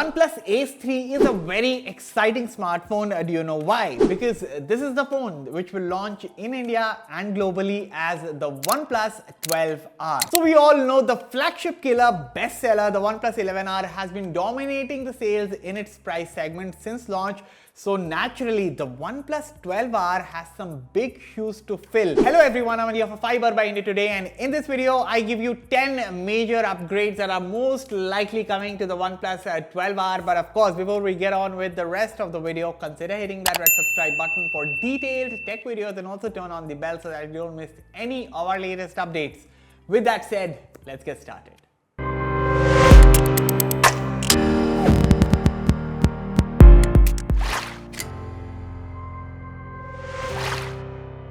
OnePlus Ace 3 is a very exciting smartphone. Do you know why? Because this is the phone which will launch in India and globally as the OnePlus 12R. So we all know the flagship killer bestseller, the OnePlus 11R, has been dominating the sales in its price segment since launch. So naturally, the OnePlus 12R has some big shoes to fill. Hello everyone, I'm here for Fiber by India today, and in this video, I give you 10 major upgrades that are most likely coming to the OnePlus 12R. But of course, before we get on with the rest of the video, consider hitting that red subscribe button for detailed tech videos and also turn on the bell so that you don't miss any of our latest updates. With that said, let's get started.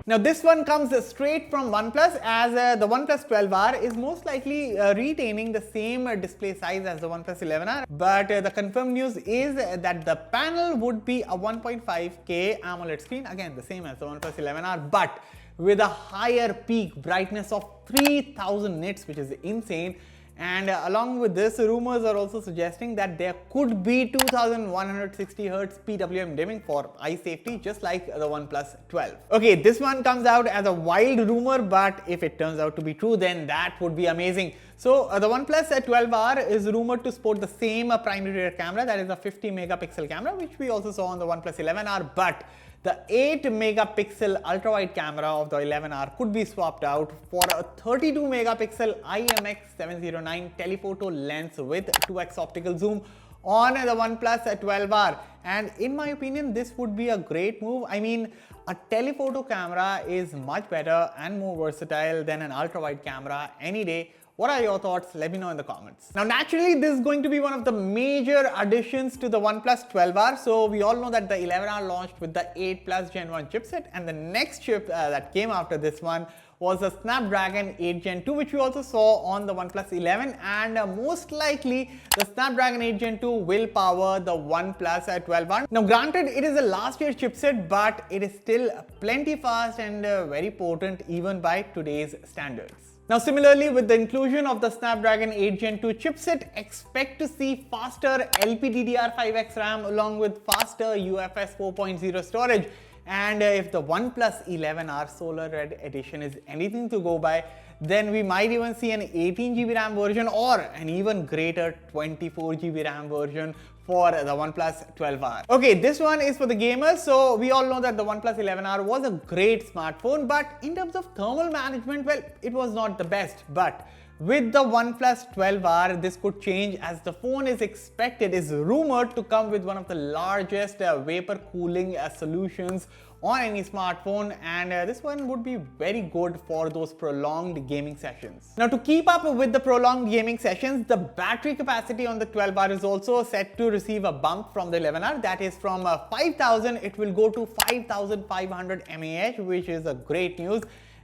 Now this one comes straight from OnePlus, as the OnePlus 12R is most likely retaining the same display size as the OnePlus 11R, but the confirmed news is that the panel would be a 1.5K AMOLED screen, again the same as the OnePlus 11R, but with a higher peak brightness of 3000 nits, which is insane. And along with this, rumors are also suggesting that there could be 2160 Hz PWM dimming for eye safety, just like the OnePlus 12. Okay, this one comes out as a wild rumor, but if it turns out to be true, then that would be amazing. So the OnePlus 12R is rumored to sport the same primary rear camera, that is a 50 megapixel camera, which we also saw on the OnePlus 11R, but the 8 megapixel ultra-wide camera of the 11R could be swapped out for a 32 megapixel IMX709 telephoto lens with 2x optical zoom on the OnePlus 12R. And in my opinion, this would be a great move. I mean, a telephoto camera is much better and more versatile than an ultra-wide camera any day. What are your thoughts? Let me know in the comments. Now naturally, this is going to be one of the major additions to the OnePlus 12R. So we all know that the 11R launched with the 8 Plus Gen 1 chipset, and the next chip that came after this one was the Snapdragon 8 Gen 2, which we also saw on the OnePlus 11, and most likely the Snapdragon 8 Gen 2 will power the OnePlus 12R. Now granted, it is a last year chipset, but it is still plenty fast and very potent even by today's standards. Now similarly, with the inclusion of the Snapdragon 8 Gen 2 chipset, expect to see faster LPDDR5X RAM along with faster UFS 4.0 storage. And if the OnePlus 11R Solar Red Edition is anything to go by, then we might even see an 18GB RAM version or an even greater 24GB RAM version for the OnePlus 12R. Okay, this one is for the gamers. So we all know that the OnePlus 11R was a great smartphone, but in terms of thermal management, well, it was not the best. But with the OnePlus 12R, this could change, as the phone is rumored to come with one of the largest vapor cooling solutions on any smartphone, and this one would be very good for those prolonged gaming sessions. Now to keep up with the prolonged gaming sessions, the battery capacity on the 12R is also set to receive a bump from the 11R. That is, from 5000 it will go to 5500 mAh, which is a great news.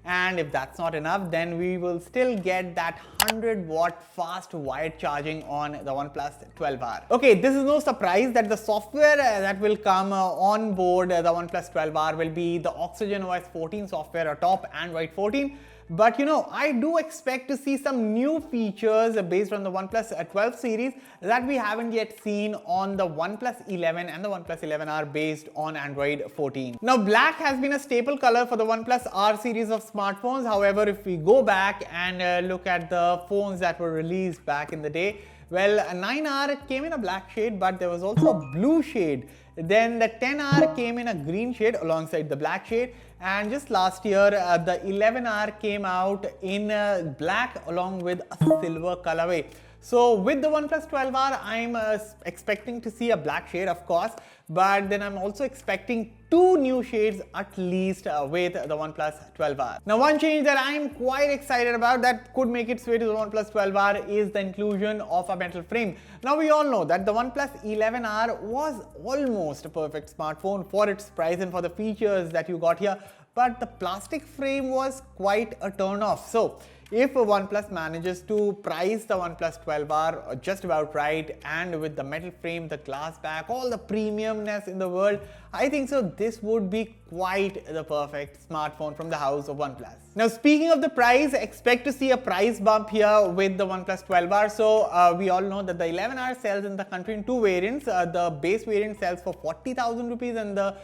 And if that's not enough, then we will still get that 100-watt fast wired charging on the OnePlus 12R. Okay, this is no surprise that the software that will come on board the OnePlus 12R will be the OxygenOS 14 software atop Android 14. But you know, I do expect to see some new features based on the OnePlus 12 series that we haven't yet seen on the OnePlus 11 and the OnePlus 11R based on Android 14. Now, black has been a staple color for the OnePlus R series of smartphones. However, if we go back and look at the phones that were released back in the day, well, a 9R came in a black shade, but there was also a blue shade. Then the 10R came in a green shade alongside the black shade, and just last year the 11R came out in black along with a silver colorway. So with the OnePlus 12R, I'm expecting to see a black shade, of course, but then I'm also expecting two new shades at least with the OnePlus 12R. Now one change that I'm quite excited about that could make its way to the OnePlus 12R is the inclusion of a metal frame. Now we all know that the OnePlus 11R was almost a perfect smartphone for its price and for the features that you got here, but the plastic frame was quite a turn off. So if OnePlus manages to price the OnePlus 12R just about right, and with the metal frame, the glass back, all the premiumness in the world, I think so this would be quite the perfect smartphone from the house of OnePlus. Now, speaking of the price, expect to see a price bump here with the OnePlus 12R. So, we all know that the 11R sells in the country in two variants. The base variant sells for 40,000 rupees and the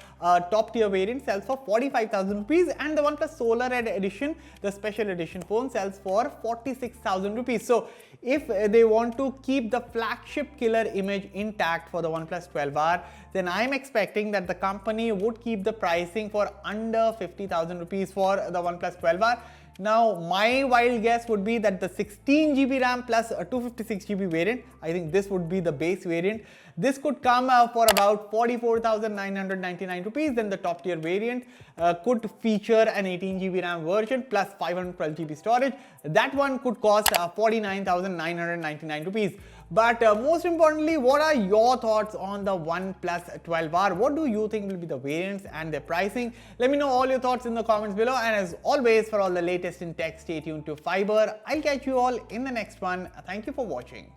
top tier variant sells for 45,000 rupees. And the OnePlus Solar Red Edition, the special edition phone, sells for 46,000 rupees. So, if they want to keep the flagship killer image intact for the OnePlus 12R, then I'm expecting that the company would keep the pricing for under 50,000 rupees for the OnePlus 12R. Now, my wild guess would be that the 16GB RAM plus a 256GB variant, I think this would be the base variant. This could come for about 44,999 rupees. Then the top tier variant could feature an 18GB RAM version plus 512GB storage. That one could cost 49,999 rupees. But most importantly, what are your thoughts on the OnePlus 12R? What do you think will be the variants and their pricing? Let me know all your thoughts in the comments below. And as always, for all the latest in tech, stay tuned to Fiber. I'll catch you all in the next one. Thank you for watching.